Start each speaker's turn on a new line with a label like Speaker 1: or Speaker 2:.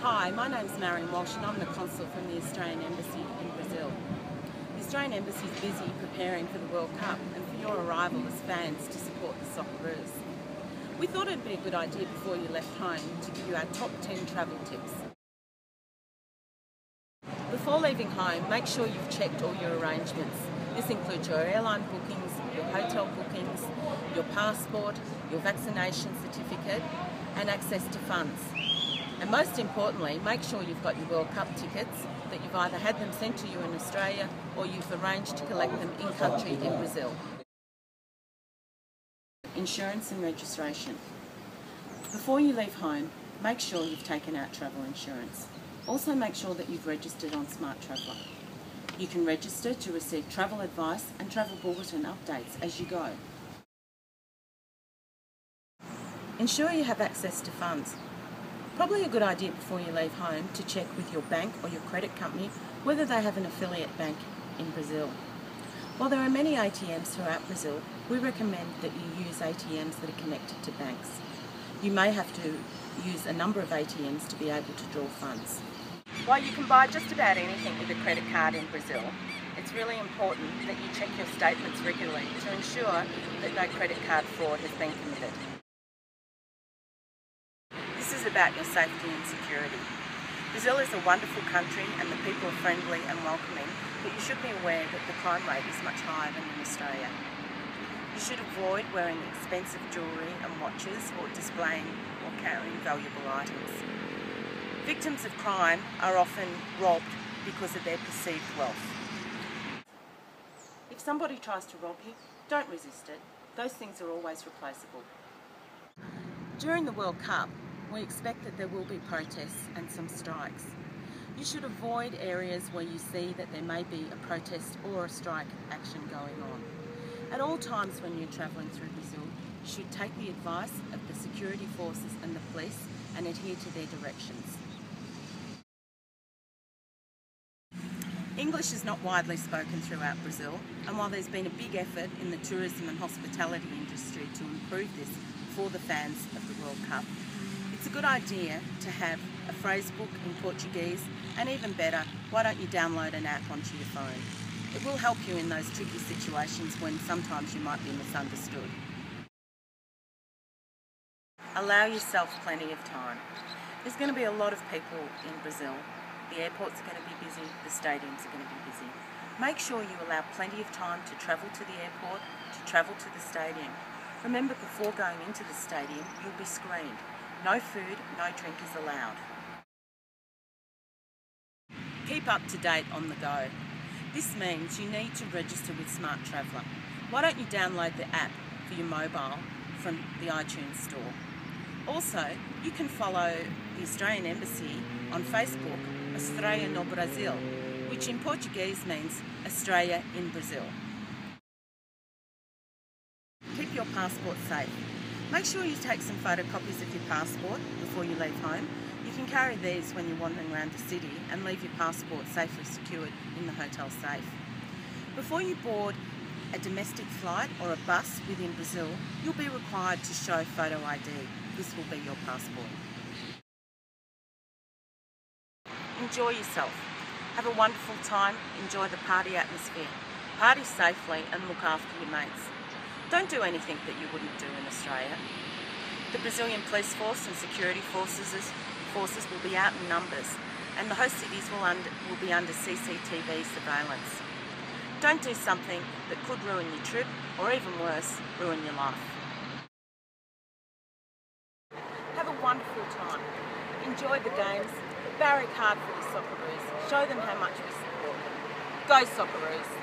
Speaker 1: Hi, my name's Marion Walsh and I'm the Consul from the Australian Embassy in Brazil. The Australian Embassy is busy preparing for the World Cup and for your arrival as fans to support the Socceroos. We thought it'd be a good idea before you left home to give you our top 10 travel tips. Before leaving home, make sure you've checked all your arrangements. This includes your airline bookings, your hotel bookings, your passport, your vaccination certificate and access to funds. And most importantly, make sure you've got your World Cup tickets, that you've either had them sent to you in Australia or you've arranged to collect them in country in Brazil. Insurance and registration. Before you leave home, make sure you've taken out travel insurance. Also make sure that you've registered on Smart Traveller. You can register to receive travel advice and travel bulletin updates as you go. Ensure you have access to funds. Probably a good idea before you leave home to check with your bank or your credit company whether they have an affiliate bank in Brazil. While there are many ATMs throughout Brazil, we recommend that you use ATMs that are connected to banks. You may have to use a number of ATMs to be able to draw funds. While you can buy just about anything with a credit card in Brazil, it's really important that you check your statements regularly to ensure that no credit card fraud has been committed. This is about your safety and security. Brazil is a wonderful country and the people are friendly and welcoming, but you should be aware that the crime rate is much higher than in Australia. You should avoid wearing expensive jewellery and watches or displaying or carrying valuable items. Victims of crime are often robbed because of their perceived wealth. If somebody tries to rob you, don't resist it. Those things are always replaceable. During the World Cup, we expect that there will be protests and some strikes. You should avoid areas where you see that there may be a protest or a strike action going on. At all times when you're travelling through Brazil, you should take the advice of the security forces and the police and adhere to their directions. English is not widely spoken throughout Brazil, and while there's been a big effort in the tourism and hospitality industry to improve this for the fans of the World Cup, it's a good idea to have a phrase book in Portuguese, and even better, why don't you download an app onto your phone? It will help you in those tricky situations when sometimes you might be misunderstood. Allow yourself plenty of time. There's going to be a lot of people in Brazil. The airports are going to be busy, the stadiums are going to be busy. Make sure you allow plenty of time to travel to the airport, to travel to the stadium. Remember, before going into the stadium, you'll be screened. No food, no drink is allowed. Keep up to date on the go. This means you need to register with Smart Traveller. Why don't you download the app for your mobile from the iTunes store? Also, you can follow the Australian Embassy on Facebook, Australia no Brasil, which in Portuguese means Australia in Brazil. Keep your passport safe. Make sure you take some photocopies of your passport before you leave home. You can carry these when you're wandering around the city and leave your passport safely secured in the hotel safe. Before you board a domestic flight or a bus within Brazil, you'll be required to show photo ID. This will be your passport. Enjoy yourself. Have a wonderful time. Enjoy the party atmosphere. Party safely and look after your mates. Don't do anything that you wouldn't do in Australia. The Brazilian police force and security forces will be out in numbers, and the host cities will be under CCTV surveillance. Don't do something that could ruin your trip, or even worse, ruin your life. Have a wonderful time. Enjoy the games. Barrack hard for the Socceroos. Show them how much we support them. Go Socceroos!